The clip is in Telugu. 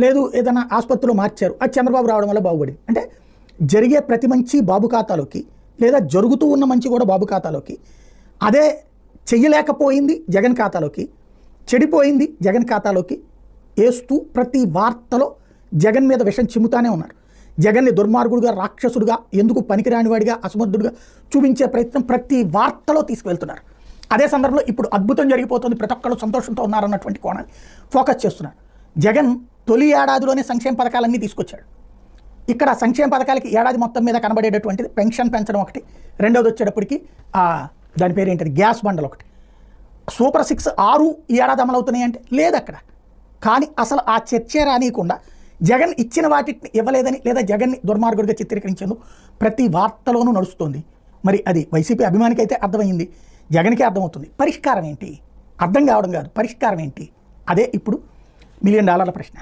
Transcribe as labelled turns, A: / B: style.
A: లేదు ఏదైనా ఆసుపత్రిలో మార్చారు, అది చంద్రబాబు రావడం వల్ల బాగుపడింది. అంటే జరిగే ప్రతి మంచి బాబు ఖాతాలోకి, లేదా జరుగుతూ ఉన్న మంచి కూడా బాబు ఖాతాలోకి, అదే చెయ్యలేకపోయింది జగన్ ఖాతాలోకి, చెడిపోయింది జగన్ ఖాతాలోకి వేస్తూ ప్రతి వార్తలో జగన్ మీద విషం చిమ్ముతానే ఉన్నారు. జగన్ని దుర్మార్గుడుగా, రాక్షసుడుగా, ఎందుకు పనికిరానివాడిగా, అసమర్థుడుగా చూపించే ప్రయత్నం ప్రతి వార్తలో తీసుకువెళ్తున్నారు. అదే సందర్భంలో ఇప్పుడు అద్భుతం జరిగిపోతుంది, ప్రతి ఒక్కళ్ళు సంతోషంతో ఉన్నారన్నటువంటి కోణాన్ని ఫోకస్ చేస్తున్నారు. జగన్ తొలి ఏడాదిలోనే సంక్షేమ పథకాలన్నీ తీసుకొచ్చాడు. ఇక్కడ సంక్షేమ పథకాలకి ఏడాది మొత్తం మీద కనబడేటటువంటిది పెన్షన్ పెంచడం ఒకటి, రెండోది వచ్చేటప్పటికి దాని పేరు ఏంటంటే గ్యాస్ బండలు ఒకటి. సూపర్ 6 6 ఈ ఏడాది అమలవుతున్నాయి అంటే లేదు అక్కడ. కానీ అసలు ఆ చర్చే రానియకుండా జగన్ ఇచ్చిన వాటిని ఇవ్వలేదని, లేదా జగన్ని దుర్మార్గుడిగా చిత్రీకరించేందుకు ప్రతి వార్తలోనూ నడుస్తుంది. మరి అది వైసీపీ అభిమానికి అయితే అర్థమైంది, జగన్కే అర్థమవుతుంది. పరిష్కారం ఏంటి? అర్థం కావడం కాదు, పరిష్కారం ఏంటి? అదే ఇప్పుడు $1 మిలియన్ ప్రశ్న.